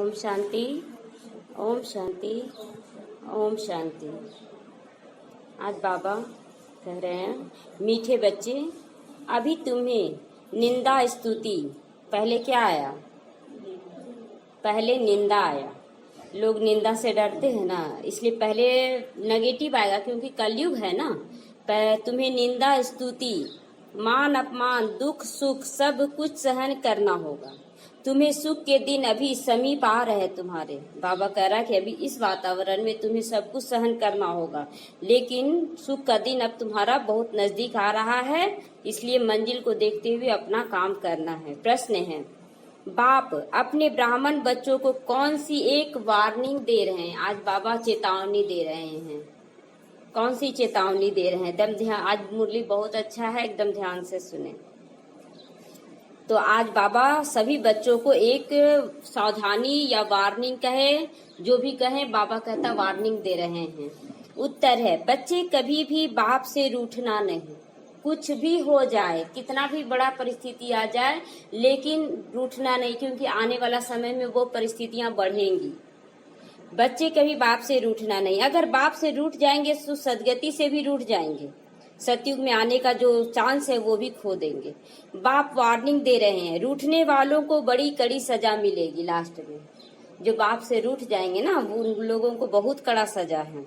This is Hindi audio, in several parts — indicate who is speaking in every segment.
Speaker 1: ओम शांति, ओम शांति, ओम शांति। आज बाबा कह रहे हैं, मीठे बच्चे, अभी तुम्हें निंदा स्तुति, पहले क्या आया? पहले निंदा आया। लोग निंदा से डरते हैं ना, इसलिए पहले नेगेटिव आएगा, क्योंकि कलयुग है ना। तुम्हें निंदा स्तुति, मान अपमान, दुख सुख सब कुछ सहन करना होगा। तुम्हें सुख के दिन अभी समीप आ रहे हैं तुम्हारे। बाबा कह रहा है कि अभी इस वातावरण में तुम्हें सब कुछ सहन करना होगा, लेकिन सुख का दिन अब तुम्हारा बहुत नजदीक आ रहा है, इसलिए मंजिल को देखते हुए अपना काम करना है। प्रश्न है, बाप अपने ब्राह्मण बच्चों को कौन सी एक वार्निंग दे रहे हैं? आज बाबा चेतावनी दे रहे हैं। कौन सी चेतावनी दे रहे हैं? एकदम ध्यान, आज मुरली बहुत अच्छा है, एकदम ध्यान से सुने। तो आज बाबा सभी बच्चों को एक सावधानी या वार्निंग कहे, जो भी कहे, बाबा कहता वार्निंग दे रहे हैं। उत्तर है, बच्चे कभी भी बाप से रूठना नहीं। कुछ भी हो जाए, कितना भी बड़ा परिस्थिति आ जाए, लेकिन रूठना नहीं, क्योंकि आने वाला समय में वो परिस्थितियां बढ़ेंगी। बच्चे कभी बाप से रूठना नहीं। अगर बाप से रूठ जाएंगे तो सदगति से भी रूठ जाएंगे, सतयुग में आने का जो चांस है वो भी खो देंगे। बाप वार्निंग दे रहे हैं, रूठने वालों को बड़ी कड़ी सजा मिलेगी। लास्ट में जो बाप से रूठ जाएंगे ना, वो उन लोगों को बहुत कड़ा सजा है।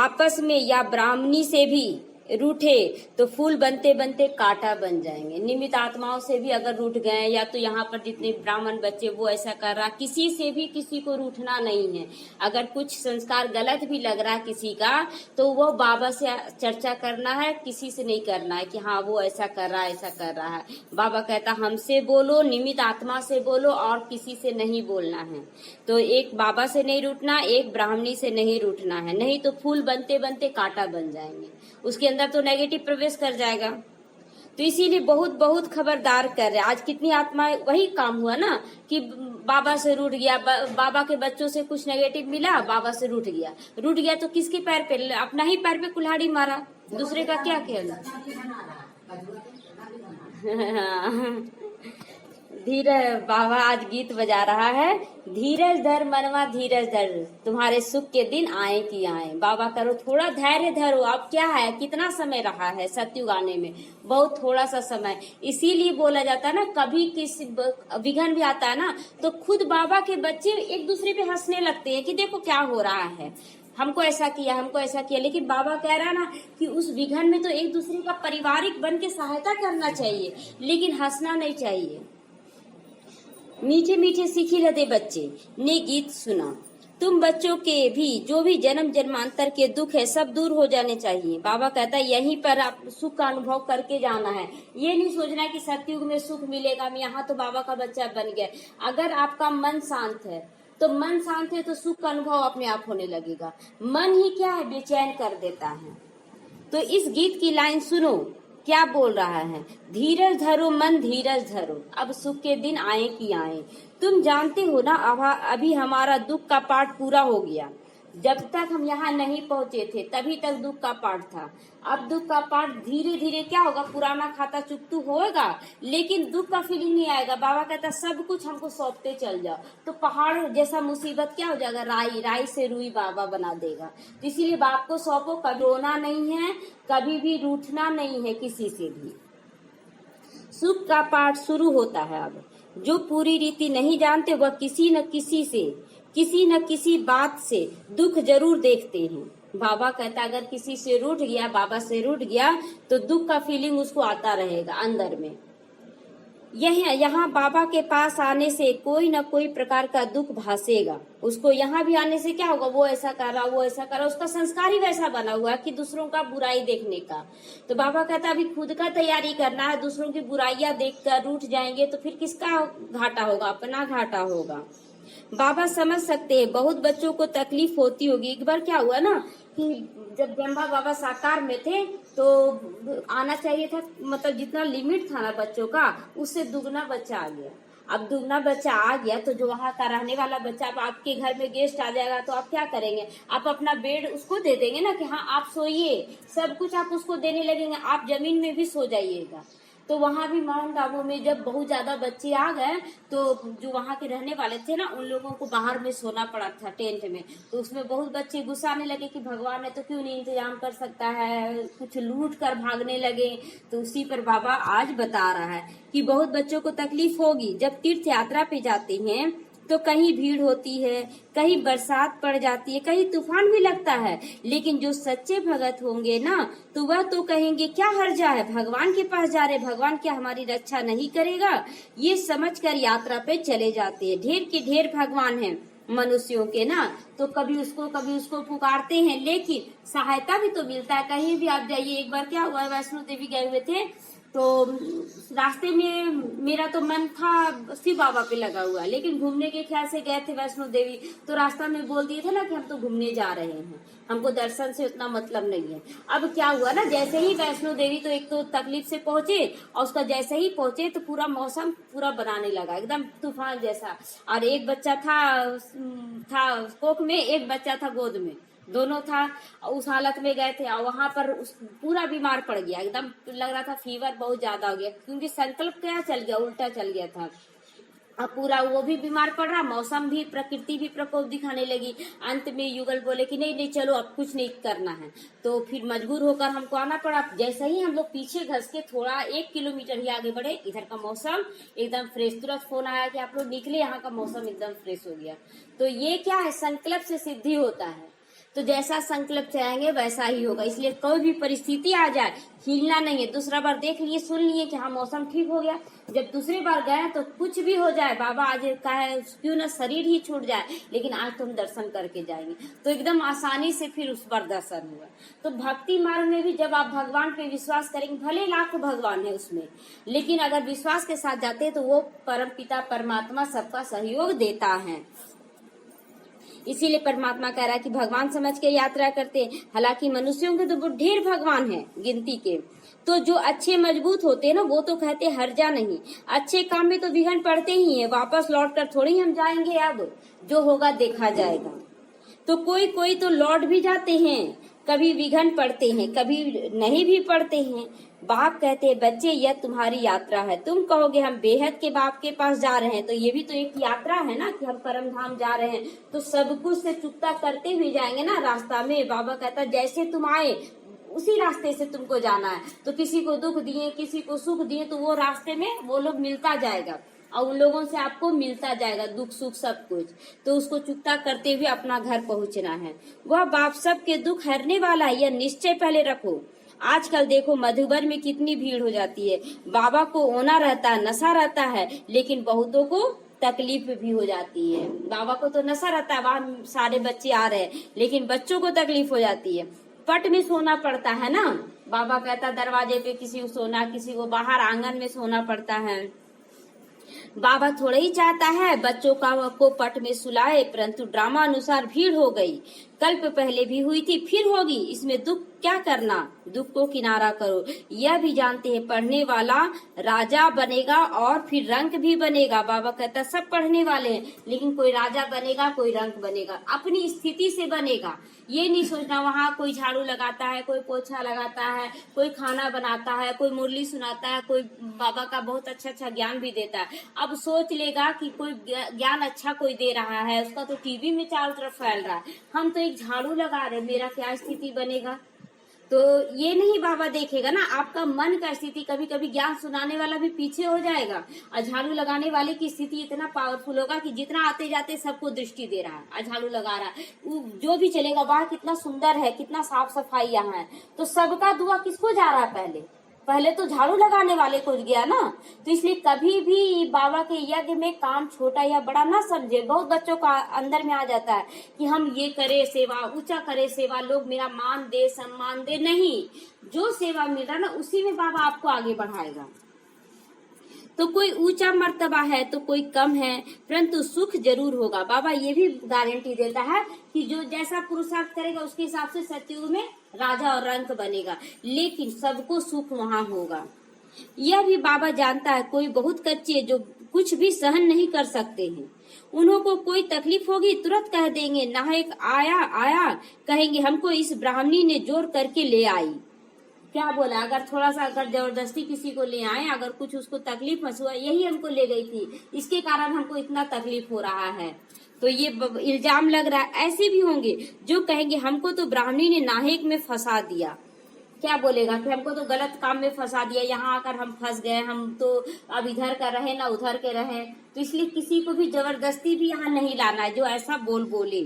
Speaker 1: आपस में या ब्राह्मणी से भी रूठे तो फूल बनते बनते कांटा बन जाएंगे। निमित्त आत्माओं से भी अगर रूठ गए, या तो यहाँ पर जितने ब्राह्मण बच्चे वो ऐसा कर रहा, किसी से भी किसी को रूठना नहीं है। अगर कुछ संस्कार गलत भी लग रहा है किसी का, तो वो बाबा से चर्चा करना है, किसी से नहीं करना है कि हाँ वो ऐसा कर रहा है, ऐसा कर रहा है। बाबा कहता हमसे बोलो, निमित्त आत्मा से बोलो, और किसी से नहीं बोलना है। तो एक बाबा से नहीं रूठना, एक ब्राह्मणी से नहीं रूठना है, नहीं तो फूल बनते बनते कांटा बन जाएंगे, उसके अंदर तो नेगेटिव प्रवेश कर जाएगा। तो इसीलिए बहुत बहुत खबरदार कर रहे। आज कितनी आत्माएं, वही काम हुआ ना कि बाबा से रूठ गया, बाबा के बच्चों से कुछ नेगेटिव मिला, बाबा से रूठ गया तो किसके पैर पे? अपना ही पैर पे कुल्हाड़ी मारा, दूसरे का क्या खेला। धीरज, बाबा आज गीत बजा रहा है, धीरज धर मनवा धीरज धर, तुम्हारे सुख के दिन आए कि आए। बाबा करो थोड़ा धैर्य धरो। अब क्या है, कितना समय रहा है सतयुग आने में? बहुत थोड़ा सा समय। इसीलिए बोला जाता है ना, कभी किसी विघन भी आता है ना, तो खुद बाबा के बच्चे एक दूसरे पे हंसने लगते हैं कि देखो क्या हो रहा है, हमको ऐसा किया, हमको ऐसा किया। लेकिन बाबा कह रहा ना कि उस विघन में तो एक दूसरे का पारिवारिक बन के सहायता करना चाहिए, लेकिन हंसना नहीं चाहिए। मीठे मीठे सीखी रहते बच्चे ने गीत सुना, तुम बच्चों के भी जो भी जन्म जन्मांतर के दुख है सब दूर हो जाने चाहिए। बाबा कहता है यहीं पर आप सुख का अनुभव करके जाना है। ये नहीं सोचना कि सतयुग में सुख मिलेगा, मैं यहाँ तो बाबा का बच्चा बन गया। अगर आपका मन शांत है तो मन शांत है तो सुख का अनुभव अपने आप होने लगेगा। मन ही क्या है, बेचैन कर देता है। तो इस गीत की लाइन सुनो, क्या बोल रहा है, धीरज धरो मन धीरज धरो, अब सुख के दिन आए कि आए। तुम जानते हो ना, अभी हमारा दुख का पाठ पूरा हो गया। जब तक हम यहाँ नहीं पहुँचे थे तभी तक दुख का पाठ था। अब दुख का पाठ धीरे धीरे क्या होगा, पुराना खाता चुकतू होगा, लेकिन दुख का फीलिंग नहीं आएगा। बाबा कहता सब कुछ हमको सौंपते चल जाओ, तो पहाड़ जैसा मुसीबत क्या हो जाएगा, राई से रुई बाबा बना देगा। तो इसीलिए बाप को सौंपो, कभी रोना नहीं है, कभी भी रूठना नहीं है किसी से भी। सुख का पाठ शुरू होता है। अब जो पूरी रीति नहीं जानते वह किसी न किसी बात से दुख जरूर देखते हैं। बाबा कहता अगर किसी से रूठ गया, बाबा से रूठ गया, तो दुख का फीलिंग उसको आता रहेगा अंदर में। यहाँ बाबा के पास आने से कोई न कोई प्रकार का दुख भासेगा उसको। यहाँ भी आने से क्या होगा, वो ऐसा कर रहा, वो ऐसा कर रहा, उसका संस्कार ही वैसा बना हुआ है कि दूसरों का बुराई देखने का। तो बाबा कहता अभी खुद का तैयारी करना है। दूसरों की बुराइयां देखकर रूठ जाएंगे तो फिर किसका घाटा होगा, अपना घाटा होगा। बाबा समझ सकते हैं, बहुत बच्चों को तकलीफ होती होगी। एक बार क्या हुआ ना कि जब ब्रह्मा बाबा साकार में थे तो आना चाहिए था, मतलब जितना लिमिट था ना बच्चों का, उससे दुगना बच्चा आ गया। अब दुगना बच्चा आ गया तो जो वहाँ का रहने वाला बच्चा, अब आपके घर में गेस्ट आ जाएगा तो आप क्या करेंगे, आप अपना बेड उसको दे देंगे ना कि हाँ आप सोइए, सब कुछ आप उसको देने लगेंगे, आप जमीन में भी सो जाइएगा। तो वहां भी माउंट आबू में जब बहुत ज्यादा बच्चे आ गए तो जो वहां के रहने वाले थे ना, उन लोगों को बाहर में सोना पड़ा था टेंट में। तो उसमें बहुत बच्चे गुस्सा आने लगे कि भगवान है तो क्यों नहीं इंतजाम कर सकता है, कुछ लूट कर भागने लगे। तो उसी पर बाबा आज बता रहा है कि बहुत बच्चों को तकलीफ होगी जब तीर्थ यात्रा पे जाते हैं, तो कहीं भीड़ होती है, कहीं बरसात पड़ जाती है, कहीं तूफान भी लगता है। लेकिन जो सच्चे भगत होंगे ना, तो वह तो कहेंगे क्या हर्जा है, भगवान के पास जा रहे, भगवान क्या हमारी रक्षा नहीं करेगा, ये समझकर यात्रा पे चले जाते हैं। ढेर के ढेर भगवान हैं मनुष्यों के ना, तो कभी उसको पुकारते हैं, लेकिन सहायता भी तो मिलता है। कहीं भी आप जाइए, एक बार क्या हुआ, वैष्णो देवी गए हुए थे, तो रास्ते में मेरा तो मन था शिव बाबा पे लगा हुआ, लेकिन घूमने के ख्याल से गए थे वैष्णो देवी। तो रास्ता में बोल दिए थे ना कि हम तो घूमने जा रहे हैं, हमको दर्शन से उतना मतलब नहीं है। अब क्या हुआ ना, जैसे ही वैष्णो देवी तो एक तो तकलीफ से पहुंचे, और उसका जैसे ही पहुंचे तो पूरा मौसम पूरा बनाने लगा एकदम तूफान जैसा। और एक बच्चा था कोख में, एक बच्चा था गोद में, दोनों था। उस हालत में गए थे और वहां पर पूरा बीमार पड़ गया, एकदम लग रहा था फीवर बहुत ज्यादा हो गया, क्योंकि संकल्प क्या चल गया, उल्टा चल गया था। अब पूरा वो भी बीमार पड़ रहा, मौसम भी, प्रकृति भी प्रकोप दिखाने लगी। अंत में युगल बोले कि नहीं नहीं चलो अब कुछ नहीं करना है। तो फिर मजबूर होकर हमको आना पड़ा। जैसे ही हम लोग पीछे घस के थोड़ा 1 किलोमीटर ही आगे बढ़े, इधर का मौसम एकदम फ्रेश। तुरंत फोन आया कि आप लोग निकले, यहाँ का मौसम एकदम फ्रेश हो गया। तो ये क्या है, संकल्प से सिद्धि होता है। तो जैसा संकल्प चाहेंगे वैसा ही होगा। इसलिए कोई भी परिस्थिति आ जाए, हिलना नहीं है। दूसरा बार देख लिए, सुन लिए कि हाँ मौसम ठीक हो गया, जब दूसरी बार गए तो कुछ भी हो जाए, बाबा आज कहे क्यों ना शरीर ही छूट जाए, लेकिन आज तो हम दर्शन करके जाएंगे। तो एकदम आसानी से फिर उस बार दर्शन हुआ। तो भक्ति मार्ग में भी जब आप भगवान पे विश्वास करेंगे, भले लाखों भगवान है उसमें, लेकिन अगर विश्वास के साथ जाते हैं तो वो परम पिता परमात्मा सबका सहयोग देता है। इसीलिए परमात्मा कह रहा है कि भगवान समझ के यात्रा करते हैं। हालांकि मनुष्यों के तो ढेर भगवान हैं गिनती के। तो जो अच्छे मजबूत होते हैं ना, वो तो कहते हर्जा नहीं, अच्छे काम में तो विघ्न पड़ते ही है, वापस लौट कर थोड़ी हम जाएंगे, अब जो होगा देखा जाएगा। तो कोई कोई तो लौट भी जाते हैं, कभी विघ्न पड़ते हैं, कभी नहीं भी पड़ते हैं। बाप कहते हैं बच्चे यह तुम्हारी यात्रा है। तुम कहोगे हम बेहद के बाप के पास जा रहे हैं, तो ये भी तो एक यात्रा है ना कि हम परम धाम जा रहे हैं। तो सब कुछ से चुकता करते हुए जाएंगे ना रास्ता में। बाबा कहता जैसे तुम आए उसी रास्ते से तुमको जाना है। तो किसी को दुख दिए, किसी को सुख दिए, तो वो रास्ते में वो लोग मिलता जाएगा और उन लोगों से आपको मिलता जाएगा दुख सुख सब कुछ। तो उसको चुकता करते हुए अपना घर पहुंचना है। वह बाप सब के दुख हरने वाला है, यह निश्चय पहले रखो। आजकल देखो मधुबन में कितनी भीड़ हो जाती है। बाबा को ओना रहता है, नशा रहता है, लेकिन बहुतों को तकलीफ भी हो जाती है। बाबा को तो नशा रहता है, वहाँ सारे बच्चे आ रहे हैं, लेकिन बच्चों को तकलीफ हो जाती है। पट में सोना पड़ता है ना, बाबा कहता दरवाजे पे किसी को सोना, किसी को बाहर आंगन में सोना पड़ता है। बाबा थोड़ा ही चाहता है बच्चों को पट में सुलाए, परंतु ड्रामा अनुसार भीड़ हो गई। कल्प पहले भी हुई थी, फिर होगी, इसमें दुख क्या करना, दुख को किनारा करो। यह भी जानते हैं पढ़ने वाला राजा बनेगा और फिर रंक भी बनेगा। बाबा कहता सब पढ़ने वाले हैं, लेकिन कोई राजा बनेगा, कोई रंक बनेगा, अपनी स्थिति से बनेगा। ये नहीं सोचना वहाँ कोई झाड़ू लगाता है, कोई पोछा लगाता है, कोई खाना बनाता है, कोई मुरली सुनाता है, कोई बाबा का बहुत अच्छा अच्छा ज्ञान भी देता है। अब सोच लेगा कि कोई ज्ञान अच्छा कोई दे रहा है, उसका तो टीवी में चारों तरफ फैल रहा है, हम तो एक झाड़ू लगा रहे, मेरा क्या स्थिति बनेगा। तो ये नहीं बाबा देखेगा ना, आपका मन का स्थिति। कभी कभी ज्ञान सुनाने वाला भी पीछे हो जाएगा और झाड़ू लगाने वाले की स्थिति इतना पावरफुल होगा कि जितना आते जाते सबको दृष्टि दे रहा है और झाड़ू लगा रहा है, जो भी चलेगा वह कितना सुंदर है, कितना साफ सफाई यहाँ है। तो सबका दुआ किसको जा रहा है, पहले तो झाड़ू लगाने वाले को गया ना। तो इसलिए कभी भी बाबा के यज्ञ में काम छोटा या बड़ा ना समझे। बहुत बच्चों का अंदर में आ जाता है कि हम ये करे सेवा, ऊंचा करे सेवा, लोग मेरा मान दे सम्मान दे। नहीं, जो सेवा मिल रहा ना उसी में बाबा आपको आगे बढ़ाएगा। तो कोई ऊंचा मर्तबा है तो कोई कम है, परंतु सुख जरूर होगा। बाबा ये भी गारंटी देता है कि जो जैसा पुरुषार्थ करेगा उसके हिसाब से सतयुग में राजा और रंक बनेगा, लेकिन सबको सुख वहाँ होगा। यह भी बाबा जानता है कोई बहुत कच्चे जो कुछ भी सहन नहीं कर सकते हैं। उन्हों को कोई तकलीफ होगी तुरंत कह देंगे नायक आया आया, कहेंगे हमको इस ब्राह्मणी ने जोर करके ले आई। क्या बोला, अगर थोड़ा सा अगर जबरदस्ती किसी को ले आए, अगर कुछ उसको तकलीफ महसूस हुआ, यही हमको ले गई थी, इसके कारण हमको इतना तकलीफ हो रहा है, तो ये इल्जाम लग रहा है। ऐसे भी होंगे जो कहेंगे हमको तो ब्राह्मणी ने नाहक में फंसा दिया। क्या बोलेगा कि हमको तो गलत काम में फंसा दिया, यहाँ आकर हम फंस गए, हम तो अब इधर का रहे ना उधर के रहे। तो इसलिए किसी को भी जबरदस्ती भी यहाँ नहीं लाना है जो ऐसा बोले।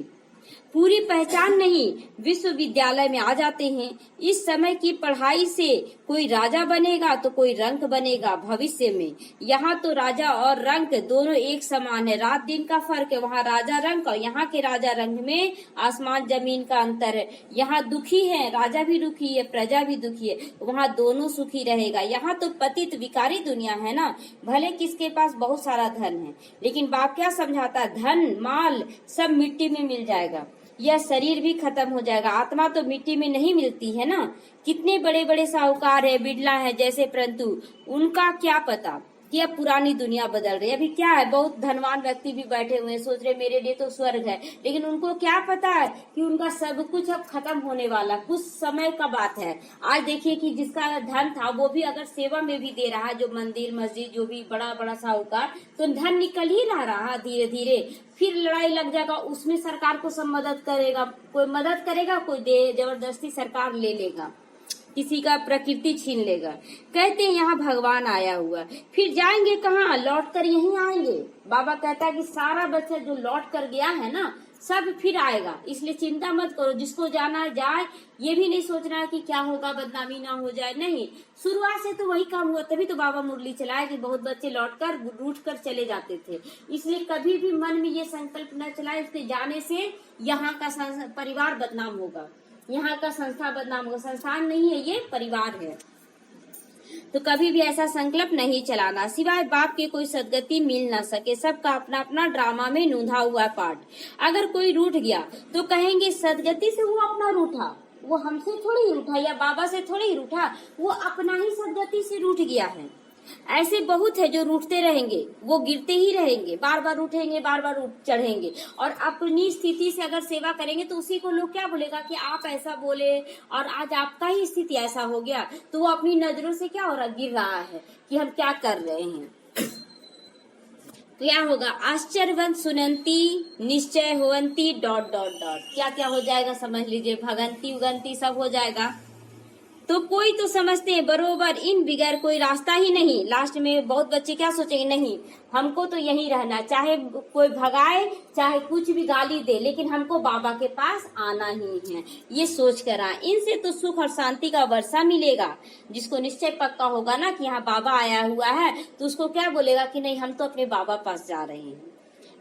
Speaker 1: पूरी पहचान नहीं, विश्वविद्यालय में आ जाते हैं। इस समय की पढ़ाई से कोई राजा बनेगा तो कोई रंक बनेगा भविष्य में। यहाँ तो राजा और रंक दोनों एक समान है, रात दिन का फर्क है। वहाँ राजा रंक और यहाँ के राजा रंक में आसमान जमीन का अंतर है। यहाँ दुखी है, राजा भी दुखी है, प्रजा भी दुखी है, वहाँ दोनों सुखी रहेगा। यहाँ तो पतित विकारी दुनिया है ना, भले किसके पास बहुत सारा धन है, लेकिन बाप क्या समझाता, धन माल सब मिट्टी में मिल जाएगा, यह शरीर भी खत्म हो जाएगा, आत्मा तो मिट्टी में नहीं मिलती है ना। कितने बड़े बड़े साहूकार है, बिड़ला है जैसे, परंतु उनका क्या पता कि अब पुरानी दुनिया बदल रही है। अभी क्या है, बहुत धनवान व्यक्ति भी बैठे हुए हैं, सोच रहे मेरे लिए तो स्वर्ग है, लेकिन उनको क्या पता है कि उनका सब कुछ अब खत्म होने वाला, कुछ समय का बात है। आज देखिए कि जिसका धन था वो भी अगर सेवा में भी दे रहा है, जो मंदिर मस्जिद जो भी बड़ा बड़ा साहूकार, तो धन निकल ही ना रहा धीरे धीरे। फिर लड़ाई लग जाएगा, उसमें सरकार को सब मदद करेगा, कोई मदद करेगा, कोई जबरदस्ती सरकार ले लेगा, किसी का प्रकृति छीन लेगा। कहते हैं यहाँ भगवान आया हुआ, फिर जाएंगे कहाँ, लौट कर यहीं आएंगे। बाबा कहता है कि सारा बच्चा जो लौट कर गया है ना, सब फिर आएगा, इसलिए चिंता मत करो। जिसको जाना जाए, ये भी नहीं सोचना है कि क्या होगा, बदनामी ना हो जाए, नहीं। शुरुआत से तो वही काम हुआ, तभी तो बाबा मुरली चलाए कि बहुत बच्चे लौटकर रूठ कर चले जाते थे। इसलिए कभी भी मन में ये संकल्प न चलाए उसके जाने से यहाँ का परिवार बदनाम होगा, यहाँ का संस्था बदनाम होगा। संस्थान नहीं है, ये परिवार है। तो कभी भी ऐसा संकल्प नहीं चलाना, सिवाय बाप के कोई सदगति मिल न सके। सबका अपना अपना ड्रामा में नूंधा हुआ पार्ट। अगर कोई रूठ गया तो कहेंगे सदगति से वो अपना रूठा, वो हमसे थोड़ी रूठा या बाबा से थोड़ी रूठा, वो अपना ही सदगति से रूठ गया है। ऐसे बहुत है जो रूठते रहेंगे, वो गिरते ही रहेंगे, बार बार उठेंगे, बार बार चढ़ेंगे, और अपनी स्थिति से अगर सेवा करेंगे तो उसी को लोग क्या बोलेगा कि आप ऐसा बोले और आज आपका ही स्थिति ऐसा हो गया, तो वो अपनी नजरों से क्या हो रहा, गिर रहा है कि हम क्या कर रहे हैं। क्या होगा, आश्चर्यवंत सुनंती निश्चय होवंती ... क्या क्या हो जाएगा समझ लीजिए, भगंती उगंती सब हो जाएगा। तो कोई तो समझते हैं बरोबर इन बिगैर कोई रास्ता ही नहीं। लास्ट में बहुत बच्चे क्या सोचेंगे, नहीं हमको तो यही रहना, चाहे कोई भगाए चाहे कुछ भी गाली दे, लेकिन हमको बाबा के पास आना ही है, ये सोच कर आए। इनसे तो सुख और शांति का वर्षा मिलेगा। जिसको निश्चय पक्का होगा ना कि यहाँ बाबा आया हुआ है, तो उसको क्या बोलेगा कि नहीं हम तो अपने बाबा पास जा रहे हैं।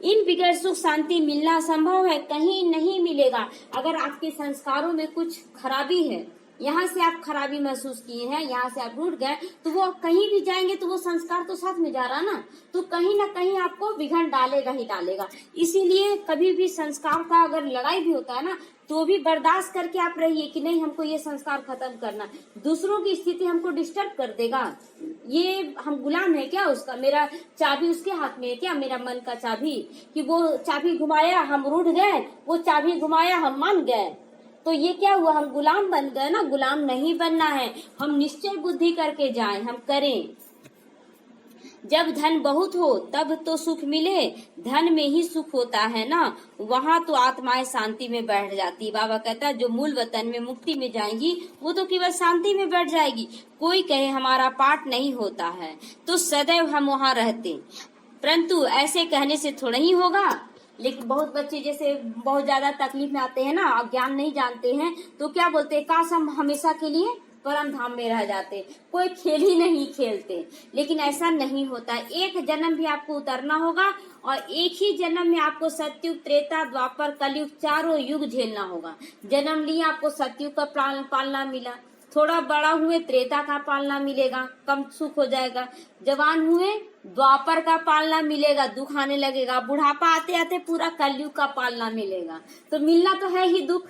Speaker 1: इन बिगैर सुख शांति मिलना असंभव है, कहीं नहीं मिलेगा। अगर आपके संस्कारों में कुछ खराबी है, यहाँ से आप खराबी महसूस किए हैं, यहाँ से आप रूठ गए, तो वो कहीं भी जाएंगे तो वो संस्कार तो साथ में जा रहा ना, तो कहीं ना कहीं आपको विघन डालेगा ही डालेगा। इसीलिए कभी भी संस्कार का अगर लड़ाई भी होता है ना, तो भी बर्दाश्त करके आप रहिए कि नहीं हमको ये संस्कार खत्म करना। दूसरों की स्थिति हमको डिस्टर्ब कर देगा, ये हम गुलाम है क्या उसका, मेरा चाबी उसके हाथ में है क्या, मेरा मन का चाबी, कि वो चाबी घुमाया हम रूठ गए, वो चाबी घुमाया हम मान गए, तो ये क्या हुआ, हम गुलाम बन गए ना। गुलाम नहीं बनना है, हम निश्चय बुद्धि करके जाएं, हम करें। जब धन बहुत हो तब तो सुख मिले, धन में ही सुख होता है ना, वहाँ तो आत्माएं शांति में बैठ जाती। बाबा कहता है जो मूल वतन में मुक्ति में जाएंगी वो तो केवल शांति में बैठ जाएगी। कोई कहे हमारा पाठ नहीं होता है तो सदैव हम वहाँ रहते, परंतु ऐसे कहने से थोड़ा ही होगा। लेकिन बहुत बच्चे जैसे बहुत ज्यादा तकलीफ में आते हैं ना, ज्ञान नहीं जानते हैं, तो क्या बोलते हैं, काश हम हमेशा के लिए परम धाम में रह जाते, कोई खेल ही नहीं खेलते। लेकिन ऐसा नहीं होता, एक जन्म भी आपको उतरना होगा और एक ही जन्म में आपको सतयुग त्रेता द्वापर कलयुग चारों युग झेलना होगा। जन्म लिए आपको सतयुग का पालना मिला, थोड़ा बड़ा हुए त्रेता का पालना मिलेगा, कम सुख हो जाएगा, जवान हुए द्वापर का पालना मिलेगा, दुख आने लगेगा, बुढ़ापा आते आते पूरा कलयुग का पालना मिलेगा। तो मिलना तो है ही दुख,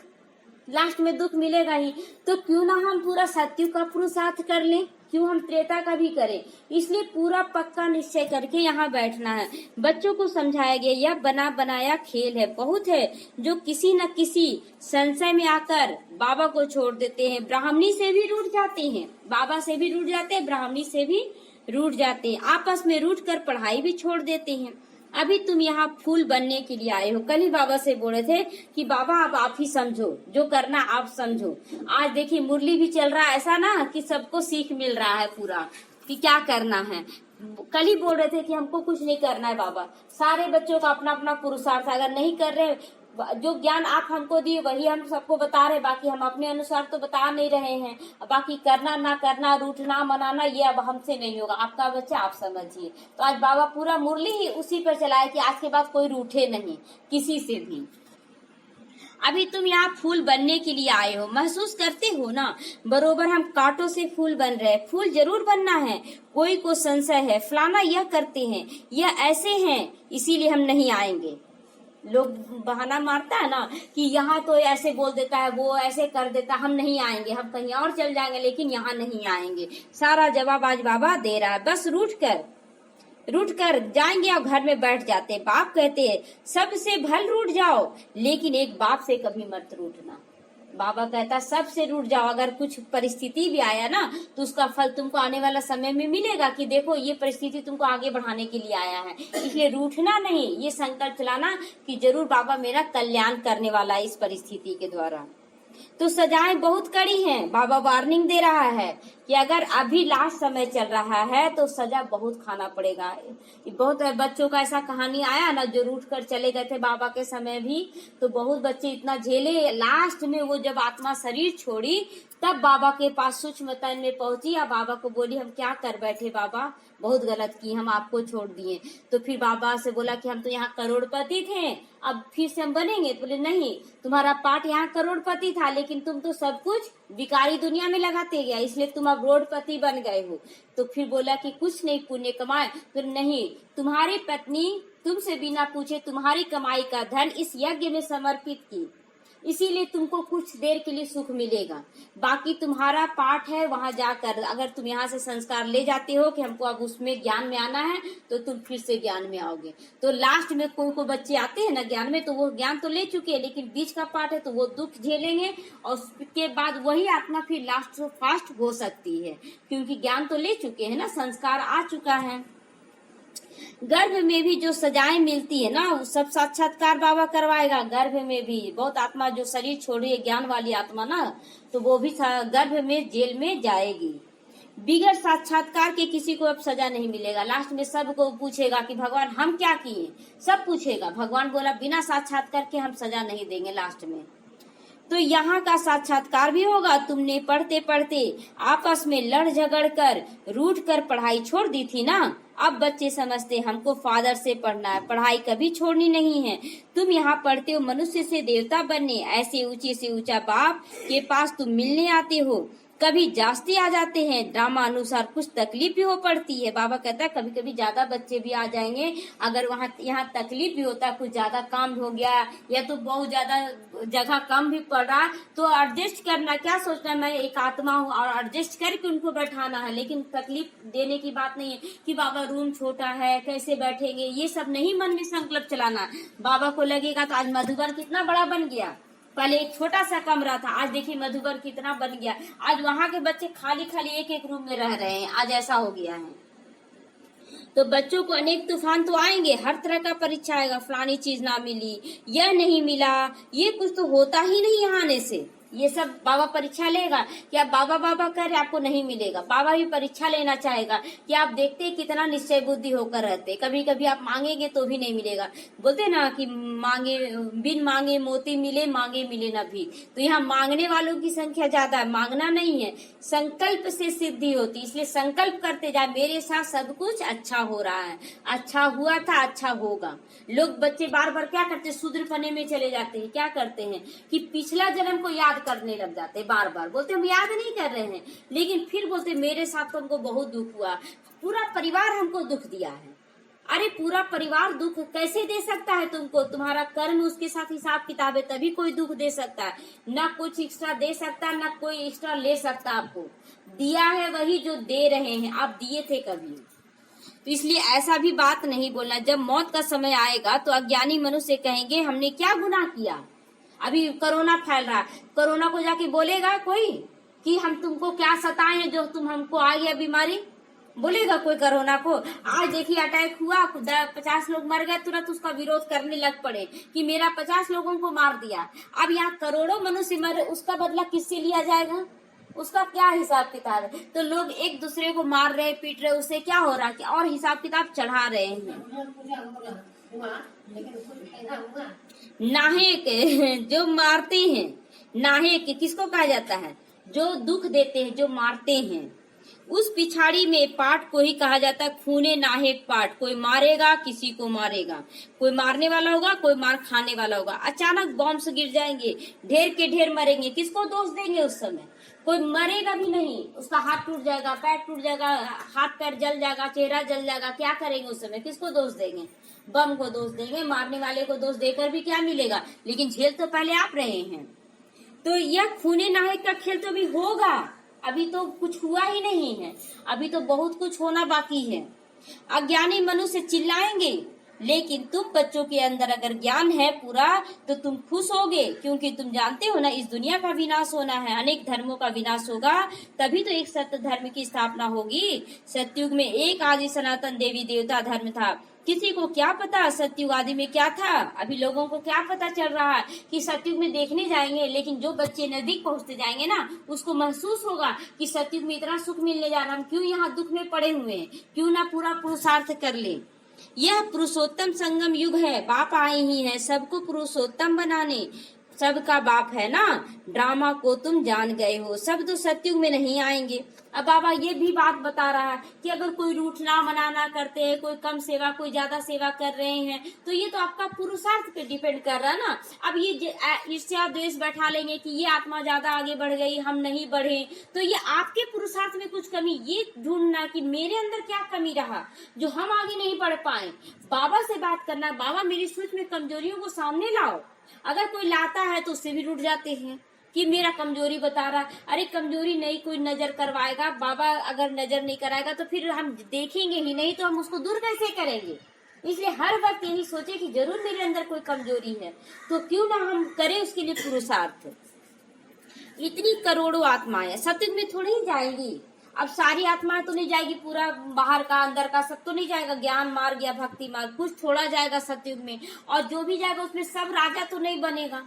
Speaker 1: लास्ट में दुख मिलेगा ही, तो क्यों ना हम पूरा सतयुग का पुरुषार्थ कर लें। क्यों हम त्रेता का भी करें। इसलिए पूरा पक्का निश्चय करके यहाँ बैठना है। बच्चों को समझाया गया यह बना बनाया खेल है। बहुत है जो किसी न किसी संशय में आकर बाबा को छोड़ देते हैं। ब्राह्मणी से भी रूठ जाते हैं, बाबा से भी रूठ जाते हैं, ब्राह्मणी से भी रूठ जाते हैं, आपस में रूठ कर पढ़ाई भी छोड़ देते हैं। अभी तुम यहाँ फूल बनने के लिए आए हो। कल ही बाबा से बोले थे कि बाबा अब आप ही समझो, जो करना आप समझो। आज देखिए मुरली भी चल रहा है ऐसा ना कि सबको सीख मिल रहा है पूरा कि क्या करना है। कल ही बोल रहे थे कि हमको कुछ नहीं करना है बाबा, सारे बच्चों का अपना अपना पुरुषार्थ, अगर नहीं कर रहे जो ज्ञान आप हमको दिए वही हम सबको बता रहे, बाकी हम अपने अनुसार तो बता नहीं रहे हैं। बाकी करना ना करना, रूठना मनाना ये अब हमसे नहीं होगा, आपका बच्चा आप समझिए। तो आज बाबा पूरा मुरली ही उसी पर चलाए कि आज के बाद कोई रूठे नहीं किसी से भी। अभी तुम यहाँ फूल बनने के लिए आए हो, महसूस करते हो ना बरोबर हम कांटों से फूल बन रहे हैं। फूल जरूर बनना है। कोई को संशय है फलाना यह करते हैं, यह ऐसे हैं, इसीलिए हम नहीं आएंगे। लोग बहाना मारता है ना कि यहाँ तो ऐसे बोल देता है, वो ऐसे कर देता, हम नहीं आएंगे, हम कहीं और चल जाएंगे, लेकिन यहाँ नहीं आएंगे। सारा जवाब आज बाबा दे रहा है। बस रूठ कर जाएंगे और घर में बैठ जाते। बाप कहते हैं सबसे भल रूठ जाओ, लेकिन एक बाप से कभी मत रूठना। बाबा कहता सबसे रूठ जाओ। अगर कुछ परिस्थिति भी आया ना तो उसका फल तुमको आने वाला समय में मिलेगा कि देखो ये परिस्थिति तुमको आगे बढ़ाने के लिए आया है। इसलिए रूठना नहीं, ये संकल्प चलाना कि जरूर बाबा मेरा कल्याण करने वाला है इस परिस्थिति के द्वारा। तो सजाएं बहुत कड़ी हैं। बाबा वार्निंग दे रहा है कि अगर अभी लास्ट समय चल रहा है तो सजा बहुत खाना पड़ेगा। बहुत बच्चों का ऐसा कहानी आया ना जो रूठ कर चले गए थे बाबा के समय भी, तो बहुत बच्चे इतना झेले। लास्ट में वो जब आत्मा शरीर छोड़ी तब बाबा के पास सूक्ष्म तन में पहुंची या बाबा को बोली हम क्या कर बैठे बाबा, बहुत गलत की, हम आपको छोड़ दिए। तो फिर बाबा से बोला कि हम तो यहाँ करोड़पति थे, अब फिर से हम बनेंगे। तो बोले नहीं, तुम्हारा पार्ट यहाँ करोड़पति था, लेकिन तुम तो सब कुछ विकारी दुनिया में लगाते गया, इसलिए तुम अब रोडपति बन गए हो। तो फिर बोला कि कुछ नहीं पुण्य कमाए। तो नहीं, तुम्हारी पत्नी तुमसे बिना पूछे तुम्हारी कमाई का धन इस यज्ञ में समर्पित की, इसीलिए तुमको कुछ देर के लिए सुख मिलेगा। बाकी तुम्हारा पाठ है वहां जाकर, अगर तुम यहाँ से संस्कार ले जाते हो कि हमको अब उसमें ज्ञान में आना है तो तुम फिर से ज्ञान में आओगे। तो लास्ट में कोई बच्चे आते हैं ना ज्ञान में, तो वो ज्ञान तो ले चुके हैं, लेकिन बीच का पाठ है तो वो दुख झेलेंगे और उसके बाद वही आत्मा फिर लास्ट फास्ट हो सकती है, क्योंकि ज्ञान तो ले चुके हैं ना, संस्कार आ चुका है। गर्भ में भी जो सजाएं मिलती है ना वो सब साक्षात्कार बाबा करवाएगा। गर्भ में भी बहुत आत्मा जो शरीर छोड़ रही है ज्ञान वाली आत्मा ना, तो वो भी गर्भ में जेल में जाएगी। बिगड़ साक्षात्कार के किसी को अब सजा नहीं मिलेगा। लास्ट में सबको पूछेगा कि भगवान हम क्या किए, सब पूछेगा। भगवान बोला बिना साक्षात्कार के हम सजा नहीं देंगे लास्ट में। तो यहाँ का साक्षात्कार भी होगा। तुमने पढ़ते पढ़ते आपस में लड़ झगड़ कर रूठ कर पढ़ाई छोड़ दी थी ना, अब बच्चे समझते हमको फादर से पढ़ना है, पढ़ाई कभी छोड़नी नहीं है। तुम यहाँ पढ़ते हो मनुष्य से देवता बनने, ऐसे ऊंचे से ऊंचा बाप के पास तुम मिलने आते हो। कभी जास्ती आ जाते हैं, ड्रामा अनुसार कुछ तकलीफ भी हो पड़ती है। बाबा कहता है कभी कभी ज्यादा बच्चे भी आ जाएंगे, अगर वहाँ यहाँ तकलीफ भी होता है, कुछ ज्यादा काम हो गया या तो बहुत ज्यादा जगह कम भी पड़ रहा, तो एडजस्ट करना, क्या सोचना मैं एक आत्मा हूँ और एडजस्ट करके उनको बैठाना है। लेकिन तकलीफ देने की बात नहीं है कि बाबा रूम छोटा है कैसे बैठेंगे, ये सब नहीं मन में संकल्प चलाना। बाबा को लगेगा तो आज मधुबन कितना बड़ा बन गया, पहले एक छोटा सा कमरा था, आज देखिए मधुबन कितना बन गया। आज वहाँ के बच्चे खाली खाली एक एक रूम में रह रहे हैं, आज ऐसा हो गया है। तो बच्चों को अनेक तूफान तो आएंगे, हर तरह का परीक्षा आएगा। फलानी चीज ना मिली, यह नहीं मिला, ये कुछ तो होता ही नहीं यहाँ आने से। ये सब बाबा परीक्षा लेगा कि आप बाबा बाबा कर रहे आपको नहीं मिलेगा। बाबा भी परीक्षा लेना चाहेगा कि आप देखते कितना निश्चय बुद्धि होकर रहते। कभी कभी आप मांगेंगे तो भी नहीं मिलेगा। बोलते ना कि मांगे बिन मांगे मोती मिले, मांगे मिले न भी। तो यहाँ मांगने वालों की संख्या ज्यादा है, मांगना नहीं है, संकल्प से सिद्धि होती। इसलिए संकल्प करते जाए मेरे साथ सब कुछ अच्छा हो रहा है, अच्छा हुआ था, अच्छा होगा। लोग बच्चे बार बार क्या करते, शूद्र पने में चले जाते हैं। क्या करते हैं कि पिछला जन्म को याद करने लग जाते, बार बार बोलते हम याद नहीं कर रहे हैं, लेकिन फिर बोलते मेरे साथ तो हमको बहुत दुख हुआ, पूरा परिवार हमको दुख दिया है। अरे पूरा परिवार दुख कैसे दे सकता है तुमको? तुम्हारा कर्म उसके साथ हिसाब किताब है, तभी कोई दुख दे सकता है। ना कुछ एक्स्ट्रा दे सकता, ना कोई एक्स्ट्रा ले सकता। आपको दिया है वही जो दे रहे हैं, आप दिए थे कभी? तो इसलिए ऐसा भी बात नहीं बोलना। जब मौत का समय आएगा तो अज्ञानी मनुष्य कहेंगे हमने क्या गुनाह किया। अभी कोरोना फैल रहा है, कोरोना को जाके बोलेगा कोई कि हम तुमको क्या सताए हैं जो तुम हमको आ गया बीमारी? बोलेगा कोई कोरोना को? आज देखिए अटैक हुआ, 50 लोग मर गए, तुरंत उसका विरोध करने लग पड़े कि मेरा 50 लोगों को मार दिया। अब यहाँ करोड़ों मनुष्य मर, उसका बदला किससे लिया जाएगा? उसका क्या हिसाब किताब है? तो लोग एक दूसरे को मार रहे, पीट रहे, उससे क्या हो रहा है और हिसाब किताब चढ़ा रहे हैं। नाहेक जो मारते हैं, नाहेक किसको कहा जाता है? जो दुख देते हैं, जो मारते हैं। उस पिछाड़ी में पाठ को ही कहा जाता है खूने नाहेक पाठ। कोई मारेगा, किसी को मारेगा, कोई मारने वाला होगा, कोई मार खाने वाला होगा। अचानक बॉम्ब से गिर जाएंगे, ढेर के ढेर मरेंगे, किसको दोष देंगे? उस समय कोई मरेगा भी नहीं, उसका हाथ टूट जाएगा, पैर टूट जाएगा, हाथ पैर जल जाएगा, चेहरा जल जाएगा, क्या करेंगे उस समय? किसको दोष देंगे? बम को दोष देंगे, मारने वाले को दोष देकर भी क्या मिलेगा? लेकिन झेल तो पहले आप रहे हैं। तो यह खूने नाहक का खेल तो भी होगा, अभी तो कुछ हुआ ही नहीं है, अभी तो बहुत कुछ होना बाकी है। अज्ञानी मनुष्य चिल्लाएंगे, लेकिन तुम बच्चों के अंदर अगर ज्ञान है पूरा तो तुम खुश होगे, क्योंकि तुम जानते हो ना इस दुनिया का विनाश होना है, अनेक धर्मों का विनाश होगा, तभी तो एक सत्य धर्म की स्थापना होगी। सतयुग में एक आदि सनातन देवी देवता धर्म था। किसी को क्या पता सतयुग आदि में क्या था? अभी लोगों को क्या पता चल रहा है कि सतयुग में देखने जाएंगे, लेकिन जो बच्चे नजदीक पहुंचते जाएंगे ना, उसको महसूस होगा कि सतयुग में इतना सुख मिलने जा रहा, हम क्यों यहाँ दुख में पड़े हुए हैं, क्यों ना पूरा पुरुषार्थ कर ले। यह पुरुषोत्तम संगम युग है, बाप आए ही है सबको पुरुषोत्तम बनाने। सबका बाप है ना, ड्रामा को तुम जान गए हो, सब तो सतयुग में नहीं आएंगे। अब बाबा ये भी बात बता रहा है कि अगर कोई रूठना मनाना करते हैं, कोई कम सेवा कोई ज्यादा सेवा कर रहे हैं, तो ये तो आपका पुरुषार्थ पे डिपेंड कर रहा है ना। अब ये ईर्ष्या द्वेष बैठा लेंगे कि ये आत्मा ज्यादा आगे बढ़ गई, हम नहीं बढ़े, तो ये आपके पुरुषार्थ में कुछ कमी, ये ढूंढना कि मेरे अंदर क्या कमी रहा जो हम आगे नहीं बढ़ पाए। बाबा से बात करना, बाबा मेरी सोच में कमजोरियों को सामने लाओ। अगर कोई लाता है तो उससे भी रुठ जाते हैं कि मेरा कमजोरी बता रहा। अरे कमजोरी नहीं कोई नजर करवाएगा, बाबा अगर नजर नहीं कराएगा तो फिर हम देखेंगे ही नहीं, तो हम उसको दूर कैसे करेंगे? इसलिए हर वक्त यही सोचे कि जरूर मेरे अंदर कोई कमजोरी है, तो क्यों ना हम करें उसके लिए पुरुषार्थ। इतनी करोड़ों आत्माएं सतयुग में थोड़ी ही जाएंगी। अब सारी आत्माएं तो नहीं जाएगी, पूरा बाहर का अंदर का सब तो नहीं जाएगा। ज्ञान मार्ग या भक्ति मार्ग कुछ थोड़ा जाएगा सतयुग में, और जो भी जाएगा उसमें सब राजा तो नहीं बनेगा,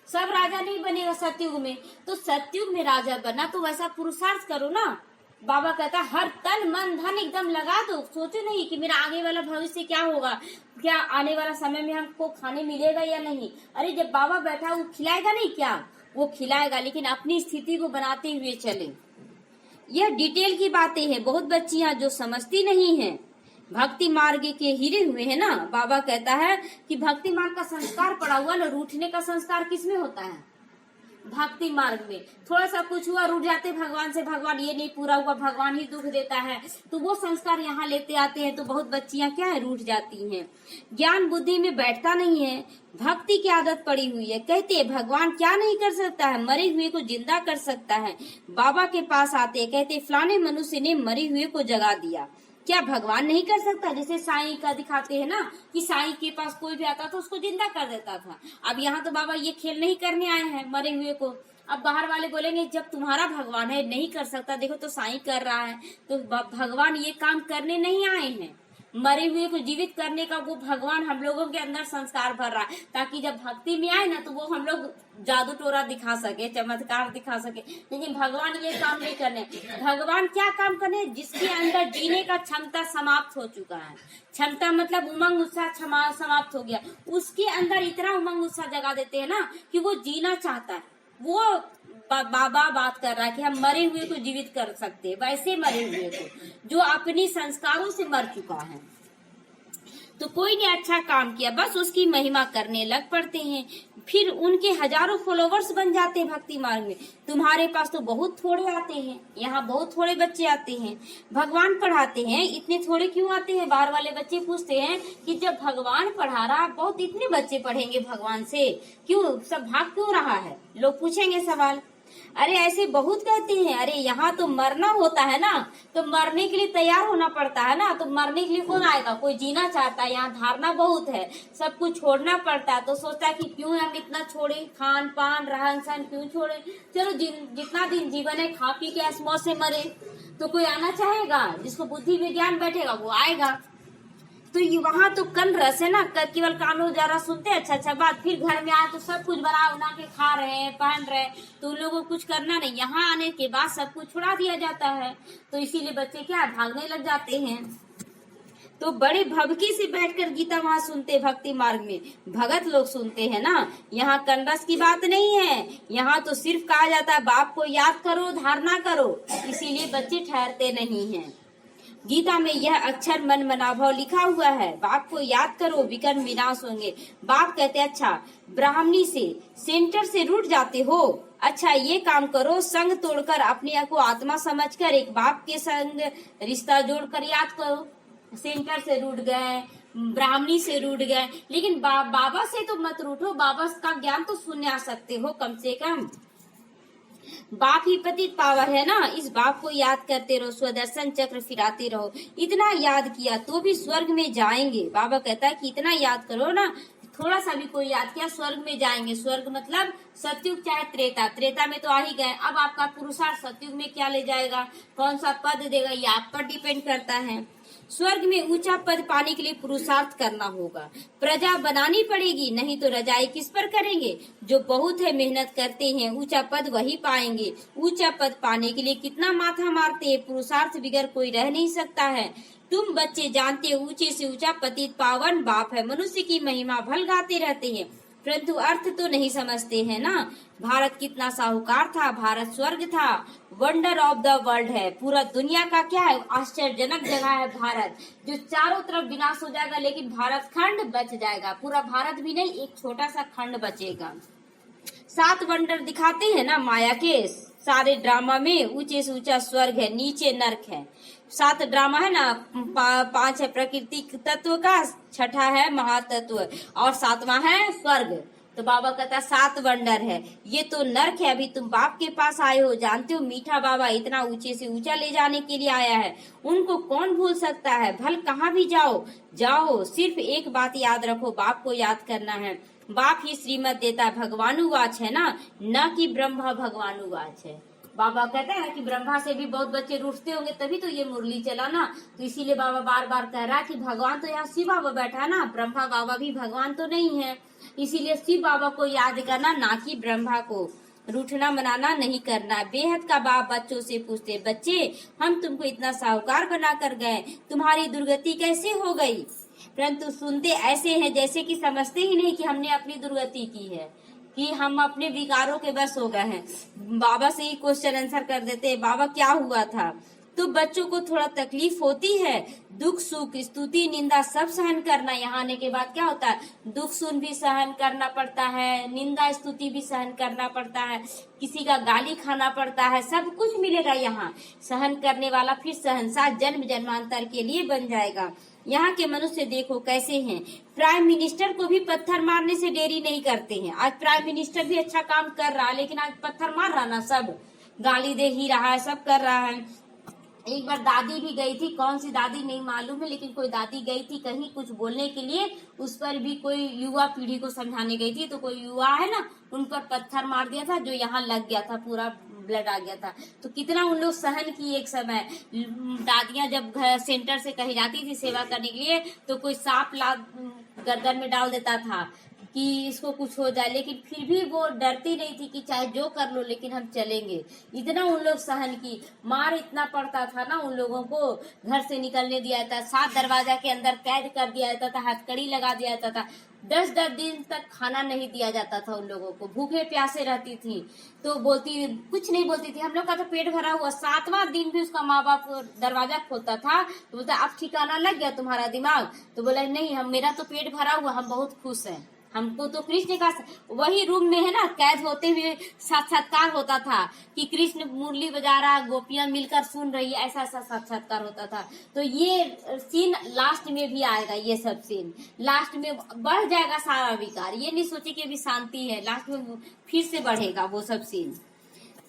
Speaker 1: सब राजा नहीं बनेगा सतयुग में। तो सतयुग में राजा बना तो वैसा पुरुषार्थ करो ना। बाबा कहता है हर तन मन धन एकदम लगा दो, सोचो नहीं कि मेरा आगे वाला भविष्य क्या होगा, क्या आने वाला समय में हमको खाने मिलेगा या नहीं। अरे जब बाबा बैठा वो खिलाएगा नहीं क्या? वो खिलाएगा, लेकिन अपनी स्थिति को बनाते हुए चले। यह डिटेल की बातें हैं, बहुत बच्चियां जो समझती नहीं हैं, भक्ति मार्ग के हीरे हुए हैं ना। बाबा कहता है कि भक्ति मार्ग का संस्कार पड़ा हुआ ना, रूठने का संस्कार किसमें होता है? भक्ति मार्ग में। थोड़ा सा कुछ हुआ रूठ जाते भगवान से, भगवान ये नहीं पूरा हुआ, भगवान ही दुख देता है, तो वो संस्कार यहाँ लेते आते हैं, तो बहुत बच्चियां क्या है रूठ जाती हैं। ज्ञान बुद्धि में बैठता नहीं है, भक्ति की आदत पड़ी हुई है। कहते हैं भगवान क्या नहीं कर सकता है, मरे हुए को जिंदा कर सकता है। बाबा के पास आते कहते फलाने मनुष्य ने मरे हुए को जगा दिया, क्या भगवान नहीं कर सकता? जैसे साईं का दिखाते हैं ना कि साईं के पास कोई भी आता था उसको जिंदा कर देता था। अब यहाँ तो बाबा ये खेल नहीं करने आए हैं मरे हुए को। अब बाहर वाले बोलेंगे जब तुम्हारा भगवान है नहीं कर सकता, देखो तो साईं कर रहा है, तो भगवान ये काम करने नहीं आए हैं। मरे हुए को जीवित करने का वो भगवान हम लोगों के अंदर संस्कार भर रहा है, ताकि जब भक्ति में आए ना तो वो हम लोग जादू टोरा दिखा सके, चमत्कार दिखा सके। लेकिन भगवान ये काम नहीं करने। भगवान क्या काम करने? जिसके अंदर जीने का क्षमता समाप्त हो चुका है, क्षमता मतलब उमंग उत्साह समाप्त हो गया, उसके अंदर इतना उमंग उत्साह जगा देते हैं ना कि वो जीना चाहता है। वो बाबा बात कर रहा है कि हम मरे हुए को जीवित कर सकते हैं, वैसे मरे हुए को जो अपनी संस्कारों से मर चुका है। तो कोई ने अच्छा काम किया बस उसकी महिमा करने लग पड़ते हैं, फिर उनके हजारों फॉलोवर्स बन जाते हैं भक्ति मार्ग में। तुम्हारे पास तो बहुत थोड़े आते हैं, यहाँ बहुत थोड़े बच्चे आते हैं। भगवान पढ़ाते हैं, इतने थोड़े क्यों आते हैं? बाहर वाले बच्चे पूछते हैं कि जब भगवान पढ़ा रहा बहुत, इतने बच्चे पढ़ेंगे भगवान से, क्यों सब भाग क्यों रहा है? लोग पूछेंगे सवाल। अरे ऐसे बहुत कहते हैं, अरे यहाँ तो मरना होता है ना, तो मरने के लिए तैयार होना पड़ता है ना, तो मरने के लिए कौन आएगा? कोई जीना चाहता है, यहाँ धारणा बहुत है, सब कुछ छोड़ना पड़ता है, तो सोचता है कि क्यों हम इतना छोड़े, खान पान रहन सहन क्यों छोड़े, चलो जितना दिन जीवन है खा पी के ऐश मौज से मरे। तो कोई आना चाहेगा? जिसको बुद्धि में ज्ञान बैठेगा वो आएगा। तो ये वहाँ तो कन रस है ना, केवल कानों जरा सुनते अच्छा बात, फिर घर में आए तो सब कुछ बना उना के खा रहे हैं, पहन रहे हैं, तो उन लोगों को कुछ करना नहीं। यहाँ आने के बाद सब कुछ छुड़ा दिया जाता है, तो इसीलिए बच्चे क्या भागने लग जाते हैं। तो बड़े भवकी से बैठकर गीता वहाँ सुनते, भक्ति मार्ग में भगत लोग सुनते हैं ना। यहाँ कनरस की बात नहीं है, यहाँ तो सिर्फ कहा जाता है बाप को याद करो, धारणा करो, इसीलिए बच्चे ठहरते नहीं हैं। गीता में यह अक्षर मन मनाभाव लिखा हुआ है, बाप को याद करो विकर्म विनाश होंगे। बाप कहते अच्छा ब्राह्मणी से सेंटर से रूठ जाते हो, अच्छा ये काम करो, संग तोड़कर अपने को आत्मा समझकर एक बाप के संग रिश्ता जोड़कर याद करो। सेंटर से रूठ गए, ब्राह्मणी से रूठ गए, लेकिन बाबा से तो मत रूठो, बाबा का ज्ञान तो सुन आ सकते हो कम से कम। बाप ही पतित पावर है ना, इस बाप को याद करते रहो, स्वदर्शन चक्र फिराते रहो। इतना याद किया तो भी स्वर्ग में जाएंगे। बाबा कहता है कि इतना याद करो ना, थोड़ा सा भी कोई याद किया स्वर्ग में जाएंगे। स्वर्ग मतलब सतयुग चाहे त्रेता, त्रेता में तो आ ही गए, अब आपका पुरुषार्थ सतयुग में क्या ले जाएगा, कौन सा पद देगा, ये आप पर डिपेंड करता है। स्वर्ग में ऊंचा पद पाने के लिए पुरुषार्थ करना होगा, प्रजा बनानी पड़ेगी, नहीं तो रजाई किस पर करेंगे। जो बहुत है मेहनत करते हैं, ऊंचा पद वही पाएंगे। ऊंचा पद पाने के लिए कितना माथा मारते हैं, पुरुषार्थ बिगर कोई रह नहीं सकता है। तुम बच्चे जानते हो ऊंचे से ऊंचा पतित पावन बाप है, मनुष्य की महिमा भल गाते रहते हैं, परंतु अर्थ तो नहीं समझते हैं ना। भारत कितना साहूकार था, भारत स्वर्ग था, वंडर ऑफ द वर्ल्ड है, पूरा दुनिया का क्या है, आश्चर्यजनक जगह है भारत, जो चारों तरफ विनाश हो जाएगा लेकिन भारत खंड बच जाएगा। पूरा भारत भी नहीं, एक छोटा सा खंड बचेगा। 7 वंडर दिखाते हैं ना माया के सारे ड्रामा में, ऊंचे से ऊंचा स्वर्ग है, नीचे नर्क है। 7 ड्रामा है ना, 5 है प्रकृति तत्व का, 6ठा है महातत्व और 7वां है स्वर्ग। तो बाबा कहता 7 वंडर है, ये तो नर्क है। अभी तुम बाप के पास आए हो, जानते हो मीठा बाबा इतना ऊंचे से ऊंचा ले जाने के लिए आया है, उनको कौन भूल सकता है। भल कहाँ भी जाओ जाओ, सिर्फ एक बात याद रखो, बाप को याद करना है। बाप ही श्रीमत देता है, भगवानुवाच है ना, न कि ब्रह्मा भगवानुवाच है। बाबा कहते हैं कि ब्रह्मा से भी बहुत बच्चे रूठते होंगे, तभी तो ये मुरली चला ना। तो इसीलिए बाबा बार बार कह रहा है कि भगवान तो यहाँ शिव बाबा बैठा है ना, ब्रह्मा बाबा भी भगवान तो नहीं है। इसीलिए शिव बाबा को याद करना, ना कि ब्रह्मा को। रूठना मनाना नहीं करना। बेहद का बाप बच्चों से पूछते, बच्चे हम तुमको इतना साहूकार बना कर गए, तुम्हारी दुर्गति कैसे हो गई। परंतु सुनते ऐसे हैं जैसे कि समझते ही नहीं कि हमने अपनी दुर्गति की है, कि हम अपने विकारों के बस हो गए हैं। बाबा से ही क्वेश्चन आंसर कर देते, बाबा क्या हुआ था। तो बच्चों को थोड़ा तकलीफ होती है, दुख सुख स्तुति निंदा सब सहन करना। यहाँ आने के बाद क्या होता है, दुख सुन भी सहन करना पड़ता है, निंदा स्तुति भी सहन करना पड़ता है, किसी का गाली खाना पड़ता है, सब कुछ मिलेगा यहाँ। सहन करने वाला फिर शहंशाह जन्म जन्मांतर के लिए बन जाएगा। यहाँ के मनुष्य देखो कैसे हैं, प्राइम मिनिस्टर को भी पत्थर मारने से देरी नहीं करते हैं। आज प्राइम मिनिस्टर भी अच्छा काम कर रहा है, लेकिन आज पत्थर मार रहा ना, सब गाली दे ही रहा है, सब कर रहा है। एक बार दादी भी गई थी, कौन सी दादी नहीं मालूम है, लेकिन कोई दादी गई थी कहीं कुछ बोलने के लिए, उस पर भी कोई युवा पीढ़ी को समझाने गई थी, तो कोई युवा है ना, उन पर पत्थर मार दिया था, जो यहाँ लग गया था, पूरा ब्लड आ गया था। तो कितना उन लोग सहन किए। एक समय दादियां जब सेंटर से कहीं जाती थी सेवा करने के लिए, तो कोई सांप ला गर्दन में डाल देता था, कि इसको कुछ हो जाए, लेकिन फिर भी वो डरती नहीं थी कि चाहे जो कर लो लेकिन हम चलेंगे। इतना उन लोग सहन की। मार इतना पड़ता था ना उन लोगों को, घर से निकलने दिया जाता, 7 दरवाजा के अंदर कैद कर दिया जाता था, हथकड़ी लगा दिया जाता था, 10-10 दिन तक खाना नहीं दिया जाता था उन लोगों को, भूखे प्यासे रहती थी। तो बोलती, कुछ नहीं बोलती थी, हम लोग का तो पेट भरा हुआ। 7वां दिन भी उसका माँ बाप दरवाजा खोलता था तो बोलता, अब ठिकाना लग गया तुम्हारा दिमाग? तो बोला, नहीं, हम, मेरा तो पेट भरा हुआ, हम बहुत खुश हैं, हमको तो कृष्ण का, वही रूम में है ना, कैद होते हुए साक्षात्कार होता था कि कृष्ण मुरली बजा रहा, गोपियां मिलकर सुन रही है, ऐसा ऐसा साक्षात्कार होता था। तो ये सीन लास्ट में भी आएगा, ये सब सीन लास्ट में बढ़ जाएगा सारा विकार। ये नहीं सोचे कि अभी शांति है, लास्ट में फिर से बढ़ेगा वो सब सीन।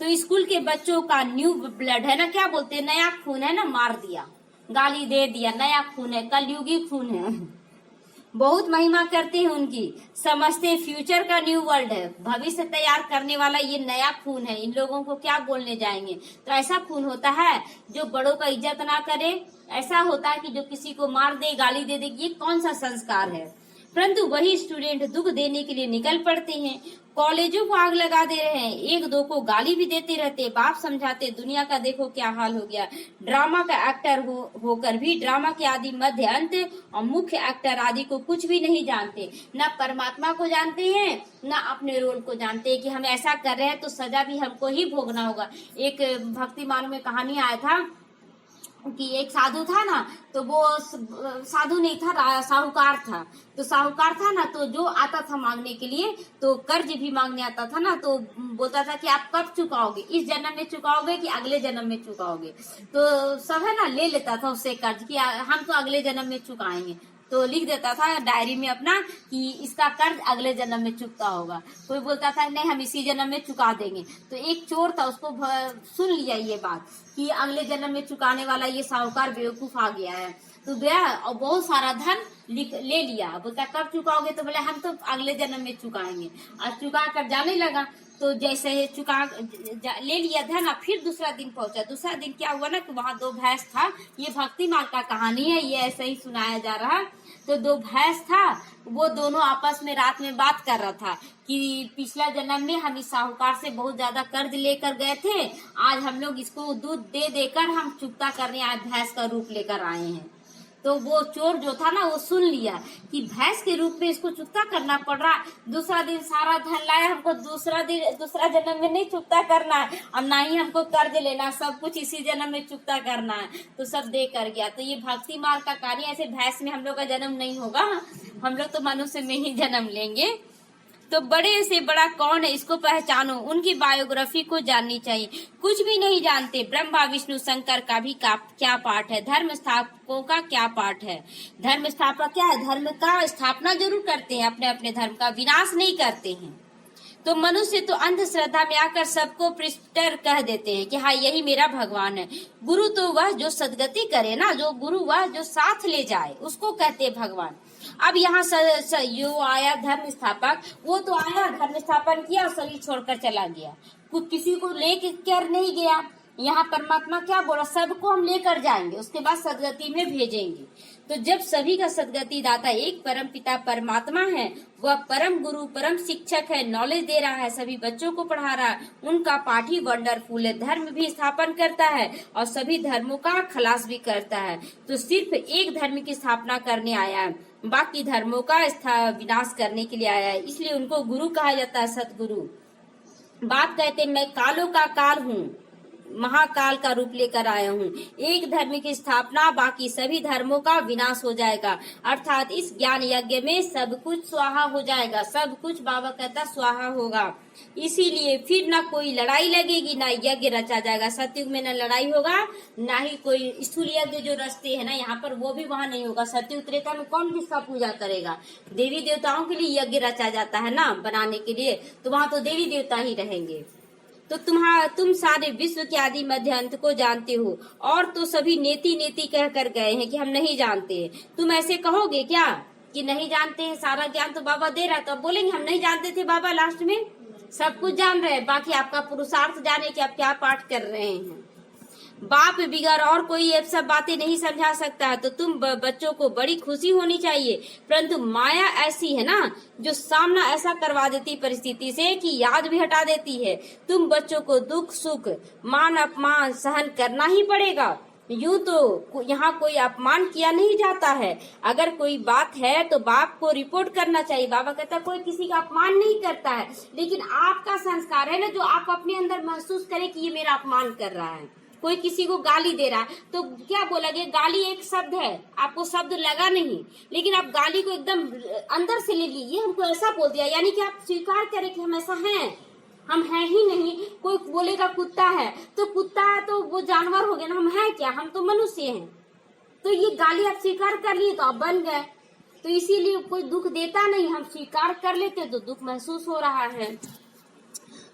Speaker 1: तो स्कूल के बच्चों का न्यू ब्लड है ना, क्या बोलते हैं, नया खून है ना, मार दिया, गाली दे दिया, नया खून है, कलयुगी खून है। बहुत महिमा करते हैं उनकी, समझते हैं फ्यूचर का न्यू वर्ल्ड है, भविष्य तैयार करने वाला ये नया खून है, इन लोगों को क्या बोलने जाएंगे। तो ऐसा खून होता है जो बड़ों का इज्जत ना करे, ऐसा होता है कि जो किसी को मार दे, गाली दे दे, ये कौन सा संस्कार है। परंतु वही स्टूडेंट दुख देने के लिए निकल पड़ते हैं, कॉलेजों को आग लगा दे रहे हैं, एक दो को गाली भी देते रहते, बाप समझाते, दुनिया का देखो क्या हाल हो गया। ड्रामा का एक्टर होकर भी ड्रामा के आदि, मध्य, अंत और मुख्य एक्टर आदि को कुछ भी नहीं जानते, न परमात्मा को जानते हैं, न अपने रोल को जानते हैं कि हम ऐसा कर रहे हैं तो सजा भी हमको ही भोगना होगा। एक भक्तिमान में कहानी आया था कि एक साधु था ना, तो वो साधु नहीं था, साहूकार था। तो साहूकार था ना, तो जो आता था मांगने के लिए, तो कर्ज भी मांगने आता था ना, तो बोलता था कि आप कब चुकाओगे, इस जन्म में चुकाओगे कि अगले जन्म में चुकाओगे। तो सब है ना ले लेता था उससे कर्ज कि हम तो अगले जन्म में चुकाएंगे। तो लिख देता था डायरी में अपना कि इसका कर्ज अगले जन्म में चुकता होगा। कोई बोलता था नहीं, हम इसी जन्म में चुका देंगे। तो एक चोर था, उसको सुन लिया ये बात कि अगले जन्म में चुकाने वाला ये साहूकार बेवकूफ आ गया है। तो गया और बहुत सारा धन ले लिया। बोलता कब चुकाओगे? तो बोले हम तो अगले जन्म में चुकाएंगे। और चुका कर जाने लगा। तो जैसे ले लिया धन, फिर दूसरा दिन पहुंचा। दूसरा दिन क्या हुआ ना कि वहाँ 2 भैंस था। ये भक्ति मार्ग का कहानी है, ये ऐसे ही सुनाया जा रहा। तो 2 भैंस था, वो दोनों आपस में रात में बात कर रहा था कि पिछला जन्म में हम इस साहूकार से बहुत ज्यादा कर्ज लेकर गए थे, आज हम लोग इसको दूध दे देकर हम चुकता करने आए, भैंस का रूप लेकर आए हैं। तो वो चोर जो था ना, वो सुन लिया कि भैंस के रूप में इसको चुकता करना पड़ रहा। दूसरा दिन सारा धन लाया, हमको दूसरा जन्म में नहीं चुकता करना है और ना ही हमको कर्ज लेना, सब कुछ इसी जन्म में चुकता करना है। तो सब दे कर गया। तो ये भक्ति मार्ग का कहानी, ऐसे भैंस में हम लोग का जन्म नहीं होगा, हम लोग तो मनुष्य में ही जन्म लेंगे। तो बड़े से बड़ा कौन है, इसको पहचानो, उनकी बायोग्राफी को जाननी चाहिए। कुछ भी नहीं जानते। ब्रह्मा विष्णु शंकर का भी क्या पाठ है, धर्म स्थापकों का क्या पाठ है। धर्म स्थापक क्या है? धर्म का स्थापना जरूर करते हैं, अपने अपने धर्म का विनाश नहीं करते हैं। तो मनुष्य तो अंधश्रद्धा में आकर सबको पृष्ठर कह देते हैं कि हाँ यही मेरा भगवान है। गुरु तो वह जो सदगति करे ना, जो गुरु वह जो साथ ले जाए, उसको कहते हैं भगवान। अब यहाँ यो आया धर्म स्थापक, वो तो आया, धर्म स्थापन किया और शरीर छोड़कर चला गया, कुछ किसी को लेकर नहीं गया। यहाँ परमात्मा क्या बोला, सबको हम लेकर जाएंगे, उसके बाद सदगति में भेजेंगे। तो जब सभी का सदगति दाता एक परम पिता परमात्मा है, वह परम गुरु परम शिक्षक है, नॉलेज दे रहा है, सभी बच्चों को पढ़ा रहा है, उनका पाठ ही वंडरफुल है। धर्म भी स्थापन करता है और सभी धर्मों का खलास भी करता है। तो सिर्फ एक धर्म की स्थापना करने आया है, बाकी धर्मों का विनाश करने के लिए आया है। इसलिए उनको गुरु कहा जाता है, सतगुरु। बाप कहते मैं कालों का काल हूँ, महाकाल का रूप लेकर आया हूँ। एक धर्म की स्थापना, बाकी सभी धर्मों का विनाश हो जाएगा। अर्थात इस ज्ञान यज्ञ में सब कुछ स्वाहा हो जाएगा, सब कुछ बाबा कहता स्वाहा होगा। इसीलिए फिर ना कोई लड़ाई लगेगी, ना यज्ञ रचा जाएगा। सतयुग में न लड़ाई होगा, ना ही कोई स्थूल यज्ञ जो रचते है ना यहाँ पर, वो भी वहाँ नहीं होगा। सतयुग त्रेता में कौन किसका पूजा करेगा? देवी देवताओं के लिए यज्ञ रचा जाता है ना बनाने के लिए, तो वहाँ तो देवी देवता ही रहेंगे। तो तुम सारे विश्व के आदि मध्य अंत को जानते हो, और तो सभी नेति नेति कह कर गए हैं कि हम नहीं जानते। तुम ऐसे कहोगे क्या कि नहीं जानते हैं, सारा ज्ञान तो बाबा दे रहा है, तो अब बोलेंगे हम नहीं जानते थे, बाबा लास्ट में सब कुछ जान रहे हैं। बाकी आपका पुरुषार्थ जाने कि आप क्या पाठ कर रहे हैं। बाप बिगड़ और कोई ये सब बातें नहीं समझा सकता है। तो तुम बच्चों को बड़ी खुशी होनी चाहिए, परंतु माया ऐसी है ना जो सामना ऐसा करवा देती परिस्थिति से कि याद भी हटा देती है। तुम बच्चों को दुख सुख मान अपमान सहन करना ही पड़ेगा। यूं तो यहाँ कोई अपमान किया नहीं जाता है। अगर कोई बात है तो बाप को रिपोर्ट करना चाहिए। बाबा कहता है कोई किसी का अपमान नहीं करता है, लेकिन आपका संस्कार है ना जो आप अपने अंदर महसूस करें कि ये मेरा अपमान कर रहा है। कोई किसी को गाली दे रहा है तो क्या बोला गया, गाली एक शब्द है, आपको शब्द लगा नहीं, लेकिन आप गाली को एकदम अंदर से ले लीजिए, हमको ऐसा बोल दिया, यानी कि आप स्वीकार करें कि हम ऐसा हैं, हम हैं ही नहीं। कोई बोलेगा कुत्ता है तो कुत्ता है तो वो जानवर हो गया ना, हम हैं क्या, हम तो मनुष्य हैं। तो ये गाली आप स्वीकार कर लिए तो आप बन गए। तो इसीलिए कोई दुख देता नहीं, हम स्वीकार कर लेते तो दुख महसूस हो रहा है,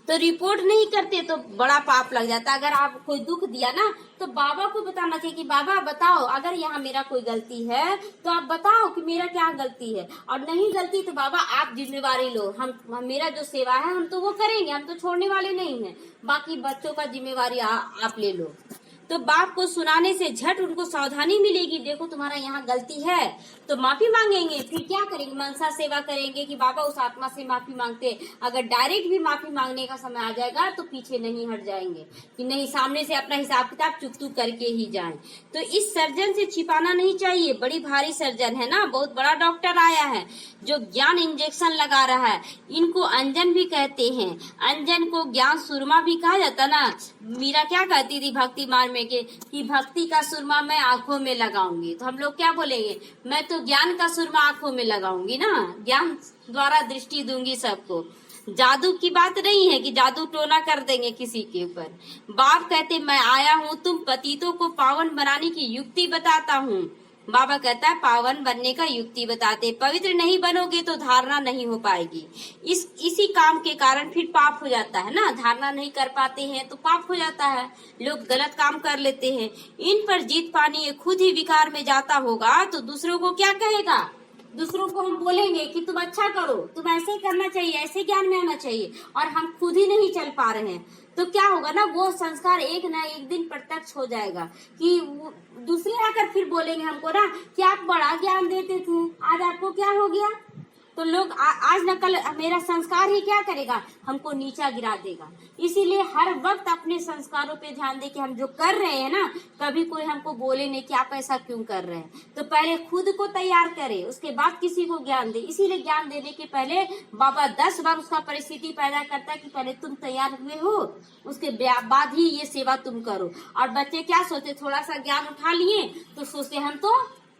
Speaker 1: तो रिपोर्ट नहीं करते तो बड़ा पाप लग जाता। अगर आप कोई दुख दिया ना तो बाबा को बताना चाहिए कि बाबा बताओ अगर यहाँ मेरा कोई गलती है तो आप बताओ कि मेरा क्या गलती है, और नहीं गलती तो बाबा आप जिम्मेवारी लो, हम मेरा जो सेवा है हम तो वो करेंगे, हम तो छोड़ने वाले नहीं हैं, बाकी बच्चों का जिम्मेवारी आप ले लो। तो बाप को सुनाने से झट उनको सावधानी मिलेगी, देखो तुम्हारा यहाँ गलती है, तो माफी मांगेंगे। फिर क्या करेंगे, मनसा सेवा करेंगे कि बाबा उस आत्मा से माफी मांगते। अगर डायरेक्ट भी माफी मांगने का समय आ जाएगा तो पीछे नहीं हट जाएंगे कि नहीं, सामने से अपना हिसाब किताब चुप करके ही जाएं। तो इस सर्जन से छिपाना नहीं चाहिए, बड़ी भारी सर्जन है ना, बहुत बड़ा डॉक्टर आया है जो ज्ञान इंजेक्शन लगा रहा है। इनको अंजन भी कहते हैं, अंजन को ज्ञान सुरमा भी कहा जाता ना। मीरा क्या कहती थी भक्ति मार्ग में कि भक्ति का सुरमा मैं आंखों में लगाऊंगी, तो हम लोग क्या बोलेंगे, मैं तो ज्ञान का सुरमा आंखों में लगाऊंगी ना, ज्ञान द्वारा दृष्टि दूंगी सबको। जादू की बात नहीं है कि जादू टोना कर देंगे किसी के ऊपर। बाप कहते मैं आया हूँ तुम पतितों को पावन बनाने की युक्ति बताता हूँ। बाबा कहता है पावन बनने का युक्ति बताते, पवित्र नहीं बनोगे तो धारणा नहीं हो पाएगी। इसी काम के कारण फिर पाप हो जाता है ना, धारणा नहीं कर पाते हैं तो पाप हो जाता है, लोग गलत काम कर लेते हैं। इन पर जीत पानी ये खुद ही विकार में जाता होगा तो दूसरों को क्या कहेगा, दूसरों को हम बोलेंगे कि तुम अच्छा करो, तुम ऐसे ही करना चाहिए, ऐसे ज्ञान में आना चाहिए, और हम खुद ही नहीं चल पा रहे हैं, तो क्या होगा ना, वो संस्कार एक ना एक दिन प्रत्यक्ष हो जाएगा कि दूसरे आकर फिर बोलेंगे हमको ना कि आप बड़ा ज्ञान देते थे, आज आपको क्या हो गया। तो लोग आज न कल मेरा संस्कार ही क्या करेगा, हमको नीचा गिरा देगा। इसीलिए हर वक्त अपने संस्कारों पे ध्यान दे कि हम जो कर रहे हैं ना, कभी कोई हमको बोले नहीं कि आप ऐसा क्यों कर रहे हैं, तो पहले खुद को तैयार करे, उसके बाद किसी को ज्ञान दे। इसीलिए ज्ञान देने के पहले बाबा 10 बार उसका परिस्थिति पैदा करता है कि पहले तुम तैयार हुए हो, उसके बाद ही ये सेवा तुम करो। और बच्चे क्या सोचते, थोड़ा सा ज्ञान उठा लिए तो सोचते हम तो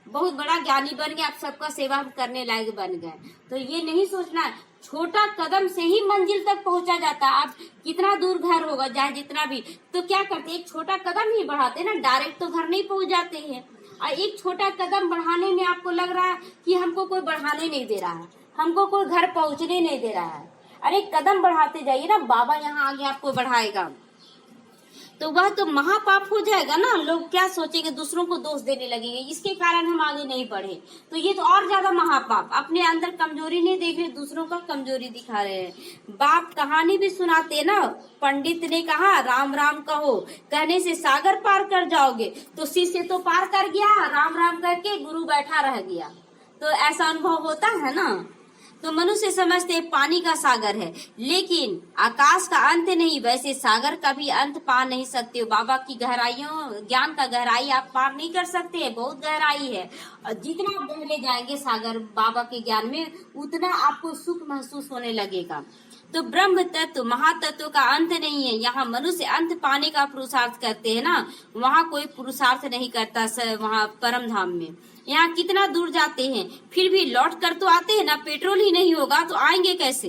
Speaker 1: बहुत बड़ा ज्ञानी बन गए, आप सबका सेवा करने लायक बन गए। तो ये नहीं सोचना, छोटा कदम से ही मंजिल तक पहुंचा जाता है। आप कितना दूर घर होगा चाहे जितना भी, तो क्या करते, एक छोटा कदम ही बढ़ाते ना, डायरेक्ट तो घर नहीं पहुंच जाते हैं। और एक छोटा कदम बढ़ाने में आपको लग रहा है कि हमको कोई बढ़ाने नहीं दे रहा है, हमको कोई घर पहुंचने नहीं दे रहा है, अरे कदम बढ़ाते जाइए ना, बाबा यहाँ आगे आपको बढ़ाएगा। तो वह तो महापाप हो जाएगा ना, लोग क्या सोचेंगे, दूसरों को दोष देने लगेंगे, इसके कारण हम आगे नहीं बढ़े, तो ये तो और ज्यादा महापाप। अपने अंदर कमजोरी नहीं देख रहे, दूसरों का कमजोरी दिखा रहे हैं। बाप कहानी भी सुनाते ना, पंडित ने कहा राम राम कहो, कहने से सागर पार कर जाओगे, तो शिष्य तो पार कर गया, राम राम करके गुरु बैठा रह गया। तो ऐसा अनुभव होता है ना। तो मनुष्य समझते पानी का सागर है, लेकिन आकाश का अंत नहीं, वैसे सागर का भी अंत पा नहीं सकते हो। बाबा की गहराइयों, ज्ञान का गहराई आप पार नहीं कर सकते, बहुत गहराई है। और जितना आप गहरे जाएंगे सागर बाबा के ज्ञान में, उतना आपको सुख महसूस होने लगेगा। तो ब्रह्म तत्व महातत्व का अंत नहीं है। यहाँ मनुष्य अंत पाने का पुरुषार्थ करते हैं ना, वहाँ कोई पुरुषार्थ नहीं करता वहाँ परम धाम में। यहाँ कितना दूर जाते हैं फिर भी लौट कर तो आते हैं ना, पेट्रोल ही नहीं होगा तो आएंगे कैसे।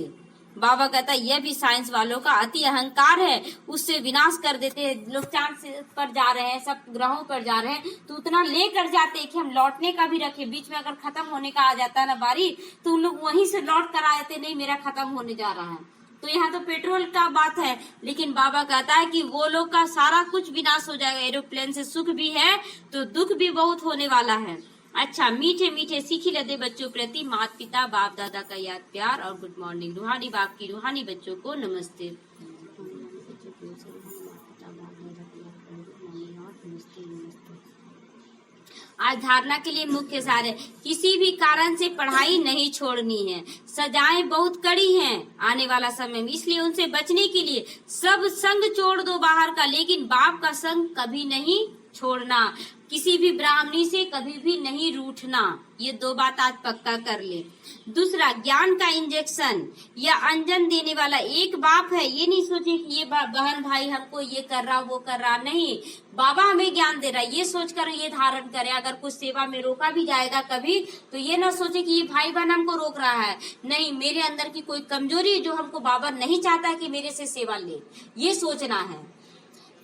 Speaker 1: बाबा कहता है यह भी साइंस वालों का अति अहंकार है, उससे विनाश कर देते हैं। लोग चांद पर जा रहे हैं, सब ग्रहों पर जा रहे हैं, तो उतना लेकर जाते हैं कि हम लौटने का भी रखे, बीच में अगर खत्म होने का आ जाता है ना बारी, तो उन लोग वहीं से लौट कर आ जाते, नहीं मेरा खत्म होने जा रहा है। तो यहाँ तो पेट्रोल का बात है, लेकिन बाबा कहता है कि वो लोग का सारा कुछ विनाश हो जाएगा। एरोप्लेन से सुख भी है तो दुख भी बहुत होने वाला है। अच्छा, मीठे मीठे सीखी लदे बच्चों प्रति माता पिता बाप दादा का याद प्यार और गुड मॉर्निंग। रूहानी बाप की रूहानी बच्चों को नमस्ते। आज धारणा के लिए मुख्य सार है, किसी भी कारण से पढ़ाई नहीं छोड़नी है। सजाएं बहुत कड़ी हैं आने वाला समय में, इसलिए उनसे बचने के लिए सब संग छोड़ दो बाहर का, लेकिन बाप का संग कभी नहीं छोड़ना। किसी भी ब्राह्मणी से कभी भी नहीं रूठना। ये 2 बात आज पक्का कर ले। दूसरा, ज्ञान का इंजेक्शन या अंजन देने वाला एक बाप है। ये नहीं सोचे कि ये बहन भाई हमको ये कर रहा वो कर रहा, नहीं, बाबा हमें ज्ञान दे रहा है, ये सोचकर ये धारण करें। अगर कुछ सेवा में रोका भी जाएगा कभी, तो ये ना सोचे कि ये भाई बहन हमको रोक रहा है, नहीं, मेरे अंदर की कोई कमजोरी जो हमको बाबा नहीं चाहता कि मेरे से सेवा ले, ये सोचना है।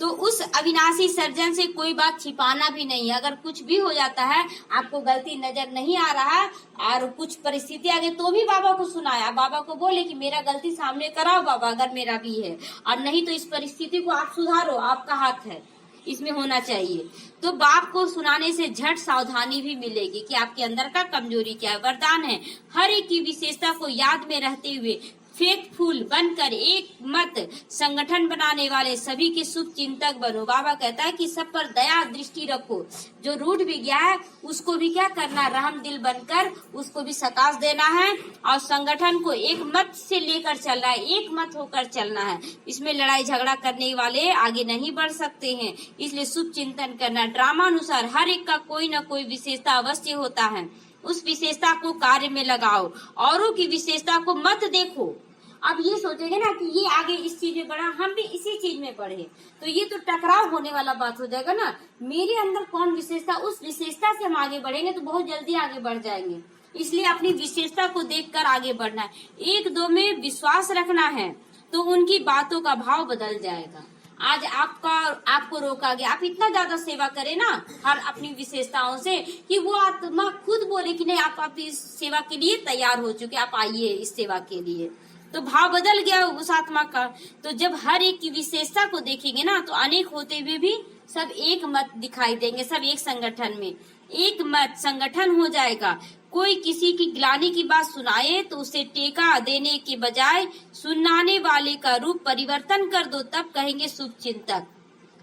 Speaker 1: तो उस अविनाशी सर्जन से कोई बात छिपाना भी नहीं है। अगर कुछ भी हो जाता है, आपको गलती नजर नहीं आ रहा और कुछ परिस्थिति आ गई, तो भी बाबा को सुनाया, बाबा को बोले कि मेरा गलती सामने कराओ बाबा, अगर मेरा भी है, और नहीं तो इस परिस्थिति को आप सुधारो, आपका हाथ है, इसमें होना चाहिए। तो बाप को सुनाने से झट सावधानी भी मिलेगी कि आपके अंदर का कमजोरी क्या है। वरदान है, हर एक की विशेषता को याद में रहते हुए फेथफुल बनकर एक मत संगठन बनाने वाले सभी के शुभ चिंतक बनो। बाबा कहता है कि सब पर दया दृष्टि रखो, जो रूठ भी गया है उसको भी क्या करना, रहम दिल बनकर उसको भी सकाश देना है, और संगठन को एक मत से लेकर चलना है, एक मत होकर चलना है। इसमें लड़ाई झगड़ा करने वाले आगे नहीं बढ़ सकते हैं, इसलिए शुभ चिंतन करना। ड्रामा अनुसार हर एक का कोई न कोई विशेषता अवश्य होता है, उस विशेषता को कार्य में लगाओ, औरों की विशेषता को मत देखो। अब ये सोचेंगे ना कि ये आगे इस चीज में बढ़ा, हम भी इसी चीज में बढ़े, तो ये तो टकराव होने वाला बात हो जाएगा ना। मेरे अंदर कौन विशेषता, उस विशेषता से हम आगे बढ़ेंगे तो बहुत जल्दी आगे बढ़ जाएंगे। इसलिए अपनी विशेषता को देखकर आगे बढ़ना है। 1-2 में विश्वास रखना है तो उनकी बातों का भाव बदल जाएगा। आज आपको रोका गया, आप इतना ज्यादा सेवा करें ना हर अपनी विशेषताओं से कि वो आत्मा खुद बोले कि नहीं, आप इस सेवा के लिए तैयार हो चुके, आप आइए इस सेवा के लिए, तो भाव बदल गया उस आत्मा का। तो जब हर एक की विशेषता को देखेंगे ना, तो अनेक होते हुए भी सब एक मत दिखाई देंगे, सब एक संगठन में एक मत संगठन हो जाएगा। कोई किसी की ग्लानि की बात सुनाए तो उसे टेका देने के बजाय सुनाने वाले का रूप परिवर्तन कर दो, तब कहेंगे शुभ चिंतक।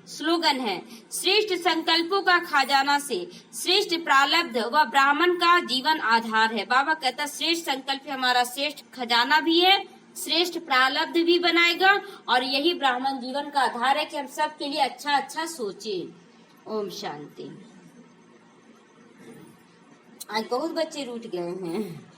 Speaker 1: स्लोगन है, श्रेष्ठ संकल्पों का खजाना से श्रेष्ठ प्रारब्ध व ब्राह्मण का जीवन आधार है। बाबा कहता श्रेष्ठ संकल्प हमारा श्रेष्ठ खजाना भी है, श्रेष्ठ प्रारब्ध भी बनाएगा, और यही ब्राह्मण जीवन का आधार है कि हम सब के लिए अच्छा अच्छा सोचें। ओम शांति। आज बहुत बच्चे रूठ गए हैं।